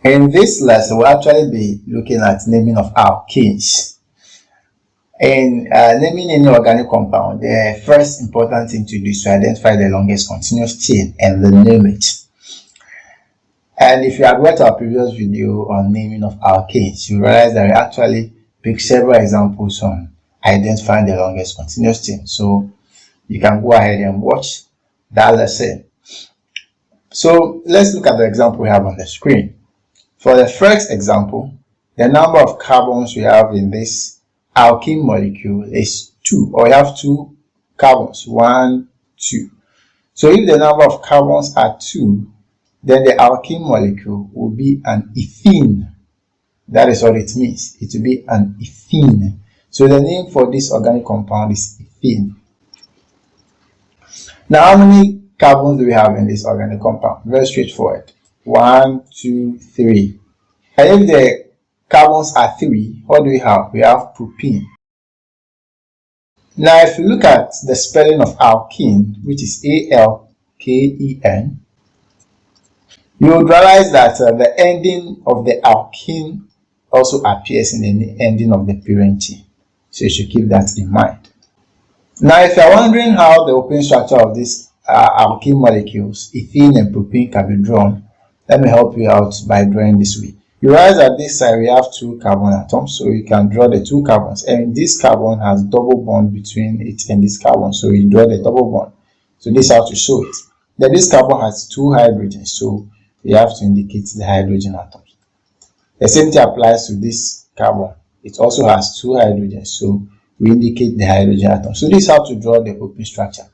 In this lesson, we'll actually be looking at naming of alkenes. In naming any organic compound, the first important thing to do is to identify the longest continuous chain and then name it. And if you had watched our previous video on naming of alkenes, you realize that we actually picked several examples on identifying the longest continuous chain. So you can go ahead and watch that lesson. So let's look at the example we have on the screen. For the first example, the number of carbons we have in this alkene molecule is 2, or we have 2 carbons, 1, 2. So if the number of carbons are 2, then the alkene molecule will be an ethene. That is what it means. It will be an ethene. So the name for this organic compound is ethene. Now, how many carbons do we have in this organic compound? Very straightforward. 1, 2, 3. And if the carbons are 3, what do we have? We have propene. Now, if you look at the spelling of alkene, which is A-L-K-E-N, you will realize that the ending of the alkene also appears in the ending of the parent chain. So you should keep that in mind. Now, if you are wondering how the open structure of these alkene molecules, ethene and propene, can be drawn, let me help you out by drawing this way. You realize that this side we have 2 carbon atoms, so you can draw the 2 carbons, and this carbon has double bond between it and this carbon, so you draw the double bond. So this is how to show it. Then this carbon has 2 hydrogens, so you have to indicate the hydrogen atoms. The same thing applies to this carbon. It also has 2 hydrogens, so we indicate the hydrogen atom. So this is how to draw the open structure.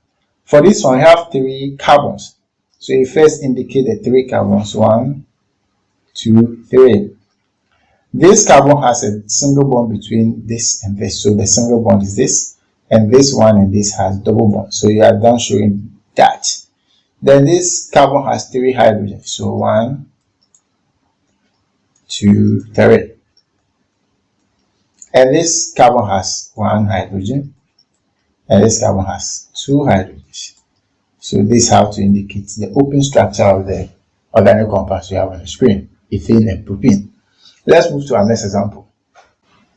For this one, we have 3 carbons. So you first indicate the 3 carbons. 1, 2, 3. This carbon has a single bond between this and this. So the single bond is this, and this one and this has double bond. So you are done showing that. Then this carbon has 3 hydrogens. So 1, 2, 3. And this carbon has 1 hydrogen, and this carbon has 2 hydrogens. So this is how to indicate the open structure of the organic compounds we have on the screen, ethene and propene. Let's move to our next example.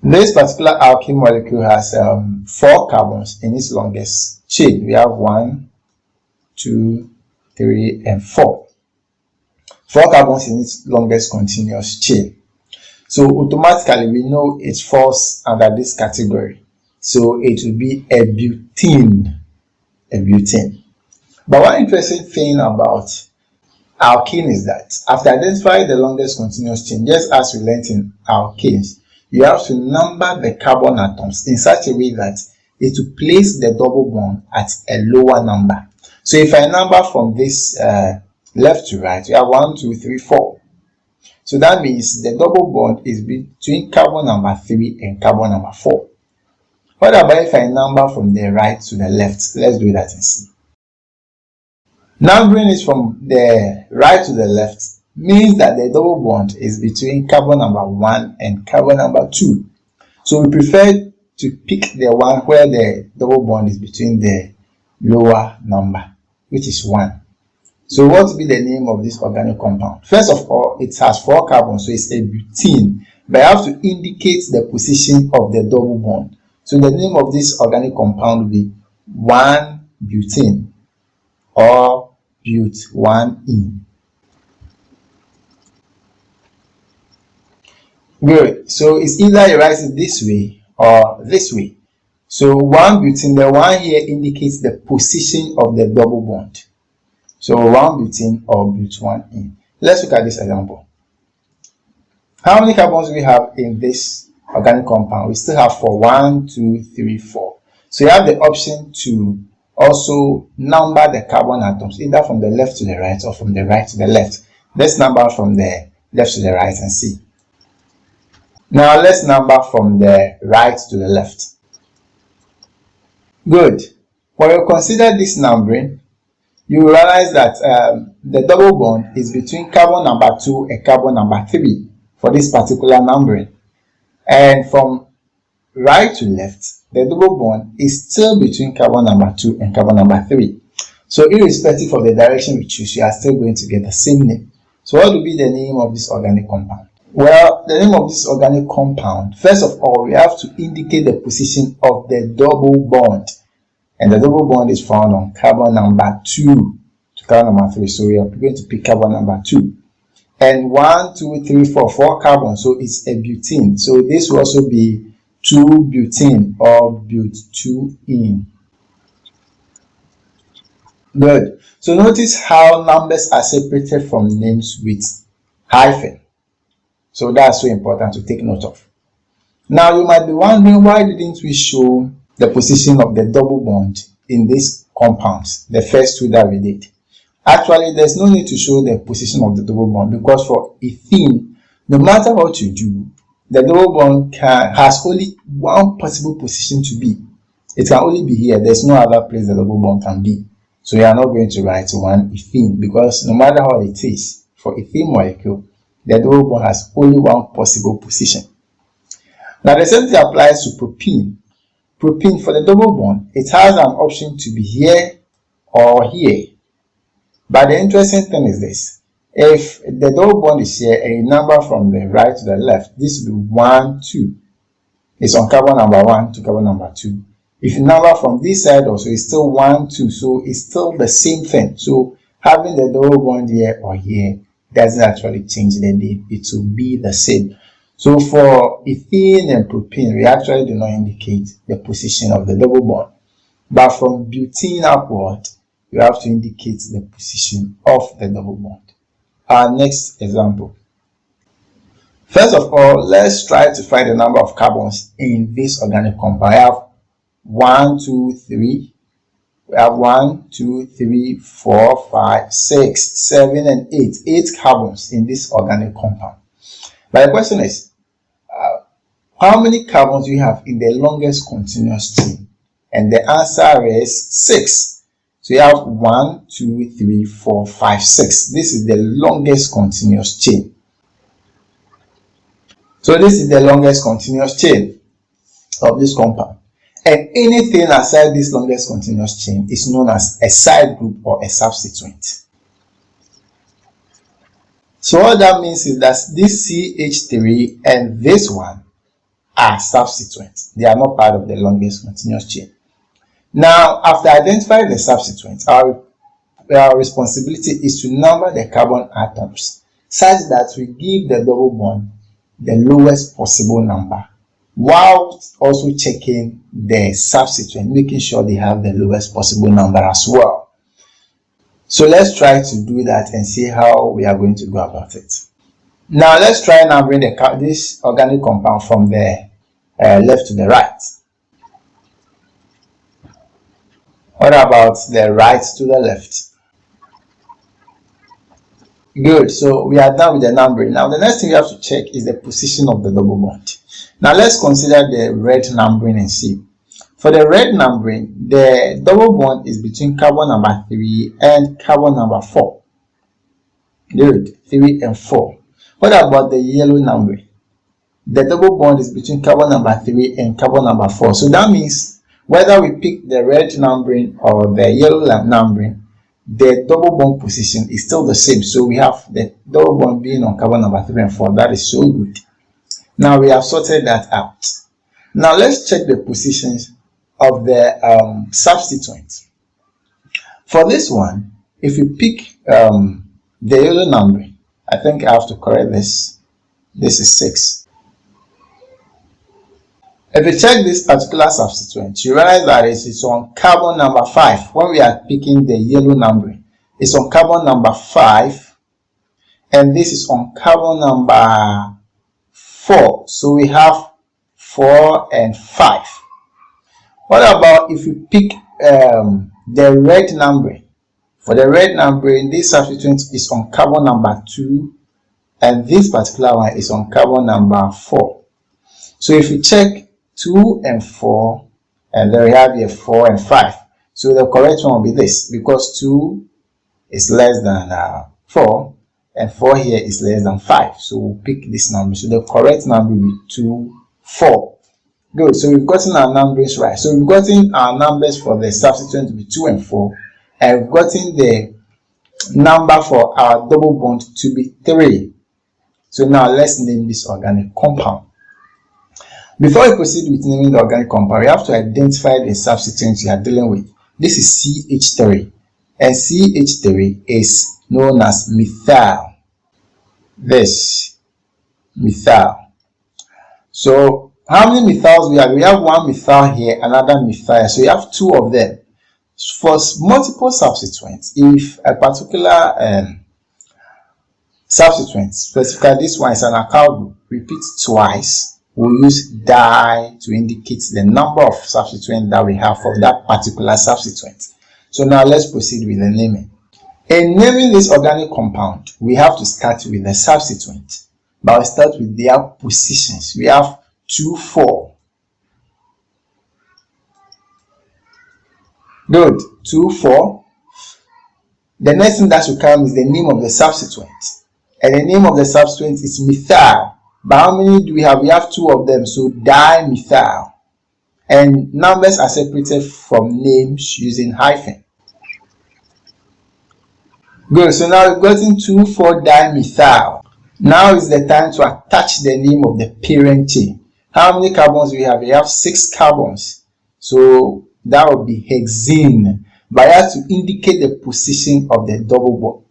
This particular alkene molecule has 4 carbons in its longest chain. We have 1, 2, 3, and 4. 4 carbons in its longest continuous chain. So automatically we know it falls under this category. So it will be a butene. A butene. But one interesting thing about alkene is that after identifying the longest continuous chain, just as we learned in alkenes, you have to number the carbon atoms in such a way that it will place the double bond at a lower number. So if I number from this left to right, we have 1, 2, 3, 4. So that means the double bond is between carbon number 3 and carbon number 4. What about if I number from the right to the left? Let's do that and see. Numbering it from the right to the left means that the double bond is between carbon number 1 and carbon number 2. So we prefer to pick the one where the double bond is between the lower number, which is 1. So what will be the name of this organic compound? First of all, it has 4 carbons, so it's a butene. But I have to indicate the position of the double bond. So the name of this organic compound will be 1-butene or but1ene. Good. So it's either you write it this way or this way. So 1-butene, the 1 here indicates the position of the double bond. So 1-butene or but1ene. Let's look at this example. How many carbons do we have in this organic compound? We still have 4. 1, 2, 3, 4. So you have the option to also number the carbon atoms either from the left to the right or from the right to the left. Let's number from the left to the right and see. Now let's number from the right to the left. Good. When you consider this numbering, you realize that the double bond is between carbon number 2 and carbon number 3 for this particular numbering. And from right to left, the double bond is still between carbon number 2 and carbon number 3. So irrespective of the direction we choose, you are still going to get the same name. So what will be the name of this organic compound? Well, the name of this organic compound, first of all, we have to indicate the position of the double bond. And the double bond is found on carbon number 2 to carbon number 3. So we are going to pick carbon number 2. And 1, 2, 3, 4, 4 carbons. So it's a butene. So this will also be 2-butene or but2-ene. Good. So notice how numbers are separated from names with hyphen. So that's so important to take note of. Now you might be wondering, why didn't we show the position of the double bond in these compounds, the first two that we did? Actually, there's no need to show the position of the double bond, because for ethene, no matter what you do, the double bond has only one possible position to be. It can only be here. There's no other place the double bond can be. So we are not going to write 1-ethene, because no matter how it is, for ethene molecule, the double bond has only one possible position. Now the same thing applies to propene. Propene, for the double bond, it has an option to be here or here. But the interesting thing is this: if the double bond is here, a number from the right to the left, this will be 1, 2. It's on carbon number 1 to carbon number 2. If you number from this side also, it's still 1, 2, so it's still the same thing. So having the double bond here or here doesn't actually change the name. It will be the same. So for ethene and propene, we actually do not indicate the position of the double bond. But from butene upward, you have to indicate the position of the double bond. Our next example. First of all, let's try to find the number of carbons in this organic compound. I have 1, 2, 3. We have 1, 2, 3, 4, 5, 6, 7, and 8. 8 carbons in this organic compound. But the question is, how many carbons do you have in the longest continuous chain? And the answer is 6. So you have 1, 2, 3, 4, 5, 6. This is the longest continuous chain. So this is the longest continuous chain of this compound. And anything aside this longest continuous chain is known as a side group or a substituent. So what that means is that this CH3 and this one are substituents. They are not part of the longest continuous chain. Now, after identifying the substituents, our responsibility is to number the carbon atoms such that we give the double bond the lowest possible number, while also checking the substituent, making sure they have the lowest possible number as well. So let's try to do that and see how we are going to go about it. Now let's try numbering this organic compound from the left to the right. What about the right to the left? Good. So we are done with the numbering. Now the next thing we have to check is the position of the double bond. Now let's consider the red numbering and see. For the red numbering, the double bond is between carbon number 3 and carbon number 4. Good. 3 and 4. What about the yellow numbering? The double bond is between carbon number 3 and carbon number 4. So that means whether we pick the red numbering or the yellow numbering, the double bond position is still the same. So we have the double bond being on carbon number 3 and 4. That is so good. Now we have sorted that out. Now let's check the positions of the substituent. For this one, if you pick the yellow numbering, I think I have to correct this. This is 6. If you check this particular substituent, you realize that it is on carbon number 5. When we are picking the yellow numbering, it's on carbon number 5, and this is on carbon number 4. So we have 4 and 5. What about if you pick the red numbering? For the red numbering, this substituent is on carbon number 2, and this particular one is on carbon number 4. So if you check 2 and 4, and then we have here 4 and 5. So the correct one will be this, because 2 is less than 4, and 4 here is less than 5. So we'll pick this number. So the correct number will be 2, 4. Good. So we've gotten our numbers right. So we've gotten our numbers for the substituent to be 2 and 4, and we've gotten the number for our double bond to be 3. So now let's name this organic compound. Before we proceed with naming the organic compound, we have to identify the substituent we are dealing with. This is CH3, and CH3 is known as methyl. This methyl. So how many methyls we have? We have one methyl here, another methyl. So we have 2 of them. For multiple substituents, if a particular substituent, specifically this one is an alkyl group, repeat twice, we'll use di to indicate the number of substituents that we have for that particular substituent. So now let's proceed with the naming. In naming this organic compound, we have to start with the substituent, but we start with their positions. We have 2, 4. Good. 2, 4. The next thing that should come is the name of the substituent. And the name of the substituent is methyl. But how many do we have? We have 2 of them. So dimethyl. And numbers are separated from names using hyphen. Good. So now we've gotten 2, 4 dimethyl. Now is the time to attach the name of the parent chain. How many carbons do we have? We have 6 carbons. So that would be hexene. But I have to indicate the position of the double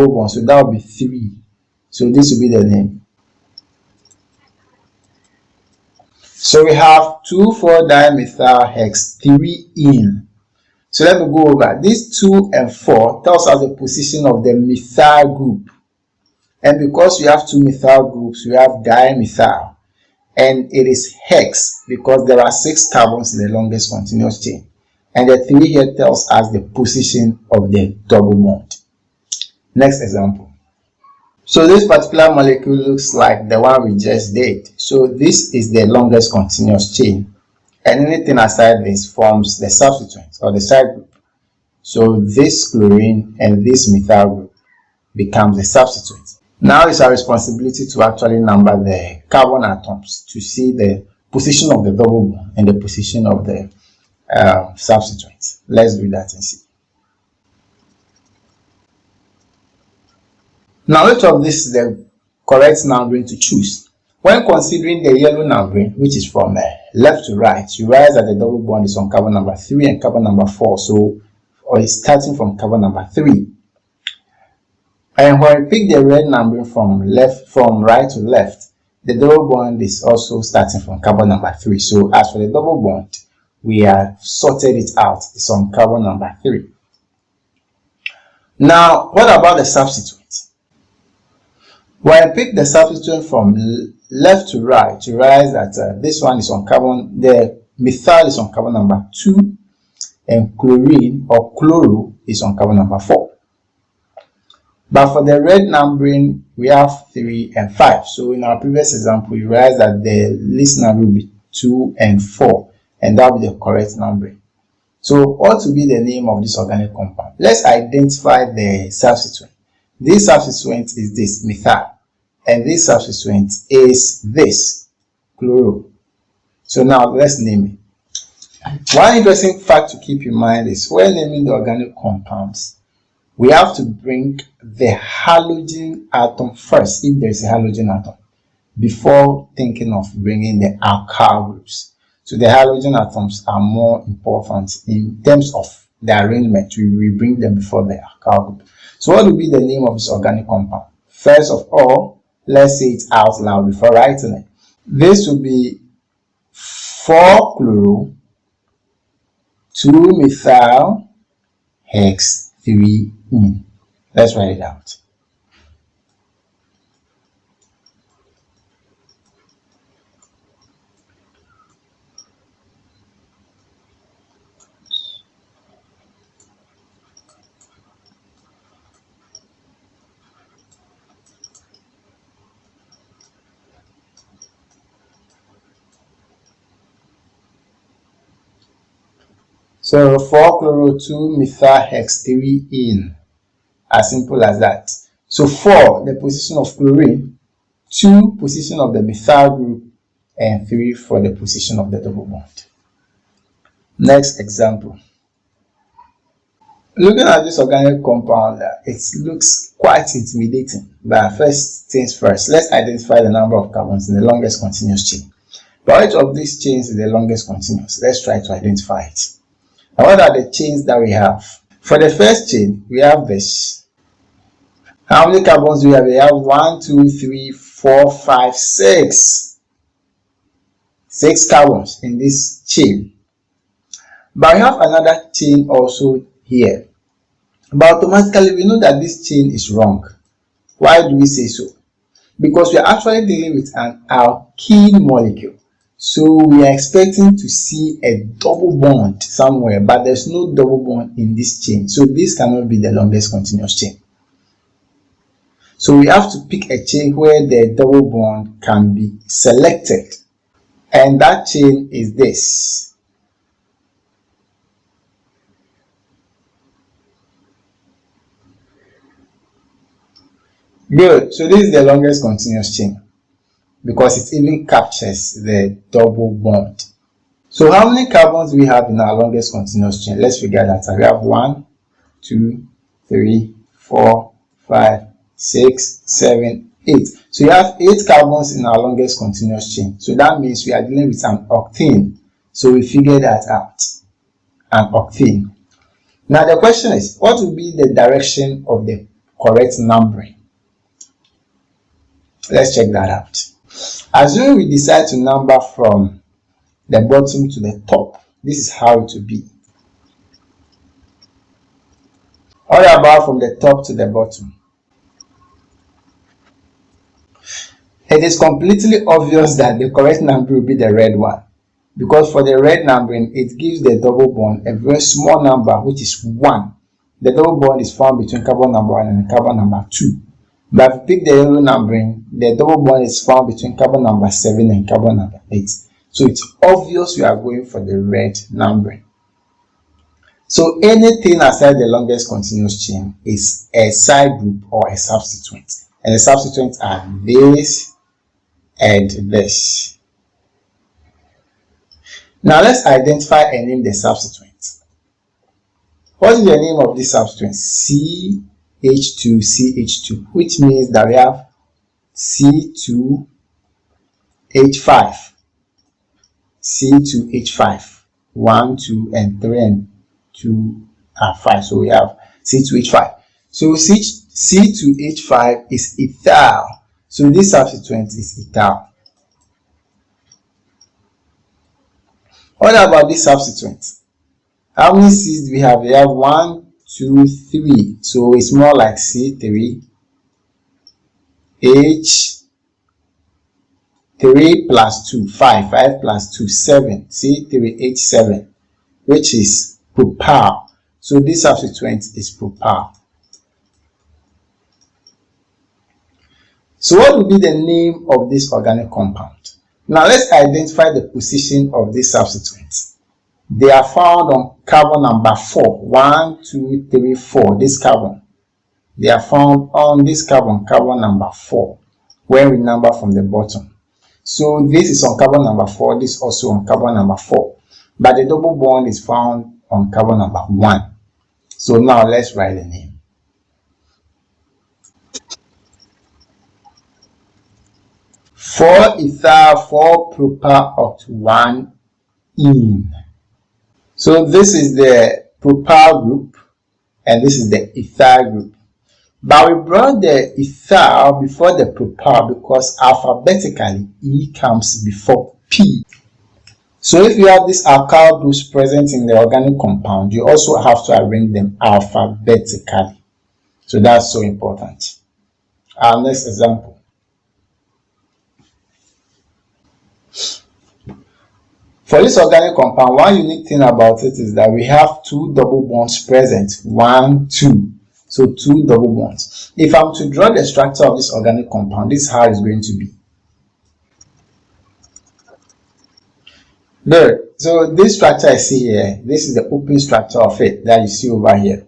bond. So that would be 3. So this will be the name. So we have 2,4-dimethyl-hex-3-ene. So let me go over. These 2 and 4 tells us the position of the methyl group. And because we have 2 methyl groups, we have dimethyl. And it is hex because there are 6 carbons in the longest continuous chain. And the 3 here tells us the position of the double bond. Next example. So this particular molecule looks like the one we just did. So this is the longest continuous chain. And anything aside this forms the substituent or the side group. So this chlorine and this methyl group becomes the substituent. Now it's our responsibility to actually number the carbon atoms to see the position of the double bond and the position of the substituents. Let's do that and see. Now which of this is the correct numbering to choose? When considering the yellow numbering, which is from left to right, you realize that the double bond is on carbon number 3 and carbon number 4. So it's starting from carbon number 3. And when we pick the red numbering from right to left, the double bond is also starting from carbon number 3. So as for the double bond, we have sorted it out. It's on carbon number 3. Now, what about the substituent? When I pick the substituent from left to right, you realize that this one is on carbon, the methyl is on carbon number 2, and chlorine or chloro is on carbon number 4. But for the red numbering, we have 3 and 5. So in our previous example, you realize that the least number will be 2 and 4, and that will be the correct numbering. So what will be the name of this organic compound? Let's identify the substituent. This substituent is this, methyl, and this substituent is this, chloro. So now let's name it. One interesting fact to keep in mind is when naming the organic compounds, we have to bring the halogen atom first, if there is a halogen atom, before thinking of bringing the alkyl groups. So the halogen atoms are more important in terms of the arrangement. We bring them before the alkyl group. So what will be the name of this organic compound? First of all, let's say it out loud before writing it. This will be 4-chloro, 2-methyl-hex-3-ene. Let's write it out. So 4-chloro, 2-methyl-hex-3-ene. As simple as that. So 4, the position of chlorine, 2, position of the methyl group, and 3 for the position of the double bond. Next example. Looking at this organic compound, it looks quite intimidating. But first things first, let's identify the number of carbons in the longest continuous chain. But which of these chains is the longest continuous? Let's try to identify it. Now, what are the chains that we have? For the first chain, we have this. How many carbons do we have? We have 1, 2, 3, 4, 5, 6. 6 carbons in this chain. But we have another chain also here. But automatically we know that this chain is wrong. Why do we say so? Because we are actually dealing with an alkene molecule. So we are expecting to see a double bond somewhere, but there's no double bond in this chain. So this cannot be the longest continuous chain. So we have to pick a chain where the double bond can be selected. And that chain is this. Good. So this is the longest continuous chain because it even captures the double bond. So how many carbons do we have in our longest continuous chain? Let's figure that out. We have 1, 2, 3, 4, 5, 6, 7, 8. So you have 8 carbons in our longest continuous chain. So that means we are dealing with an octane. So we figure that out. An octane. Now the question is, what will be the direction of the correct numbering? Let's check that out. Assume we decide to number from the bottom to the top. This is how it will be. What about from the top to the bottom? It is completely obvious that the correct number will be the red one. Because for the red numbering, it gives the double bond a very small number, which is 1. The double bond is found between carbon number 1 and carbon number 2. But if you pick the yellow numbering, the double bond is found between carbon number 7 and carbon number 8. So it's obvious we are going for the red numbering. So anything aside the longest continuous chain is a side group or a substituent. And the substituents are this and this. Now let's identify and name the substituent. What is the name of this substituent? CH2CH2, which means that we have C2H5. C2H5. 1, 2, and 3 and 2 are 5. So we have C2H5. So C2H5 is ethyl. So this substituent is ethyl. What about this substituent? How many C's do we have? We have 1, 2, 3. So it's more like C3. H3 plus 2, 5. 5 plus 2, 7. C3H7, which is propyl. So this substituent is propyl. So what will be the name of this organic compound? Now let's identify the position of these substituents. They are found on carbon number 4. 1, 2, 3, 4. This carbon. They are found on this carbon, carbon number 4, when we number from the bottom. So this is on carbon number 4. This is also on carbon number 4. But the double bond is found on carbon number 1. So now let's write the name. 4 ethyl 4 propyl oct 1 ene. So this is the propyl group and this is the ethyl group. But we brought the ethyl before the propyl because alphabetically E comes before P. So if you have these alkyl groups present in the organic compound, you also have to arrange them alphabetically. So that's so important. Our next example. For this organic compound, one unique thing about it is that we have 2 double bonds present. 1, 2. So 2 double bonds. If I'm to draw the structure of this organic compound, this is how it's going to be. Good. So this structure I see here, this is the open structure of it that you see over here.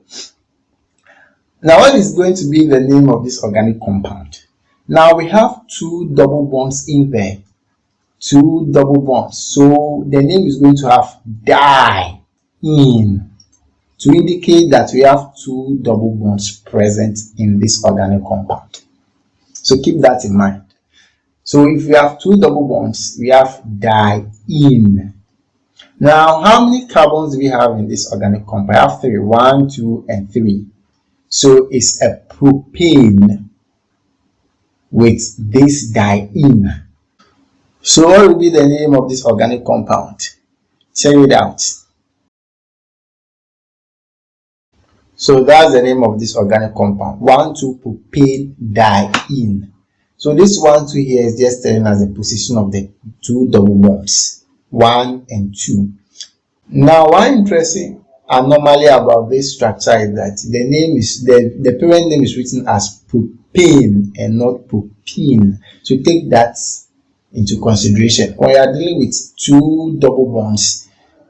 Now what is going to be the name of this organic compound? Now we have 2 double bonds in there. 2 double bonds. So the name is going to have diene. to indicate that we have two double bonds present in this organic compound. So keep that in mind. So if we have two double bonds, we have diene. Now, how many carbons do we have in this organic compound? I have 3. 1, 2, and 3. So it's a propane with this diene. So what will be the name of this organic compound? Check it out. So that's the name of this organic compound, 1,2-propane diene. So this 1,2 here is just telling us the position of the two double bonds, 1 and 2. Now, one interesting anomaly about this structure is that the name is the parent name is written as propane and not propene. So take that into consideration when you are dealing with two double bonds.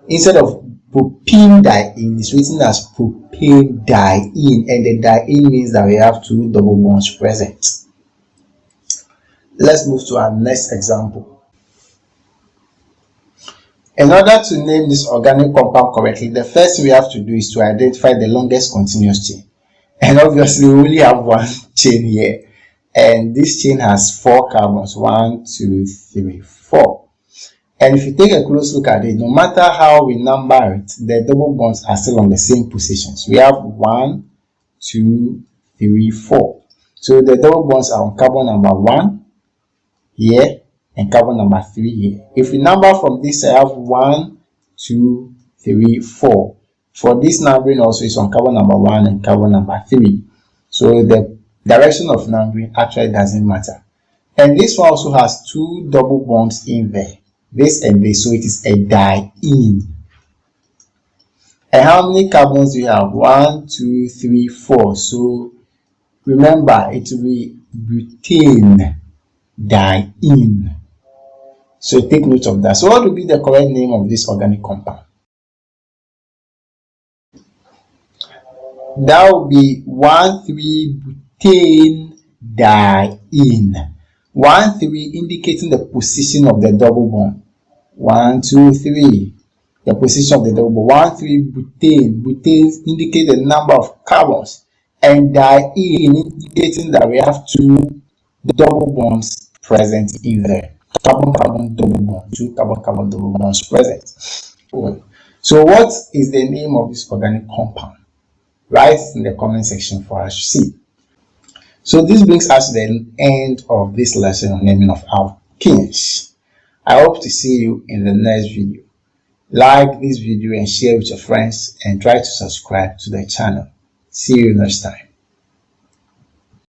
Instead of propene diene, is written as propane diene, and the diene means that we have two double bonds present. Let's move to our next example. In order to name this organic compound correctly, the first thing we have to do is to identify the longest continuous chain. And obviously, we only have one chain here. And this chain has 4 carbons. 1, 2, 3, 4. And if you take a close look at it, no matter how we number it, the double bonds are still on the same positions. We have 1, 2, 3, 4. So the double bonds are on carbon number 1 here and carbon number 3 here. If we number from this, I have 1, 2, 3, 4. For this numbering also is on carbon number 1 and carbon number 3. So the direction of numbering actually doesn't matter. And this one also has 2 double bonds in there. This and this, so it is a diene. And how many carbons do you have? 1, 2, 3, 4. So remember, it will be butane diene. So take note of that. So what will be the correct name of this organic compound? That will be 1,3-butane diene. 1,3 indicating the position of the double bond. 1, 2, 3. The position of the double bond. 1,3-butane. Butane indicates the number of carbons. And diene indicating that we have 2 double bonds present in there. Carbon-carbon double bond. 2 carbon-carbon double bonds present. So what is the name of this organic compound? Write in the comment section for us to see. So this brings us to the end of this lesson on naming of alkenes. I hope to see you in the next video. Like this video and share with your friends, and try to subscribe to the channel. See you next time.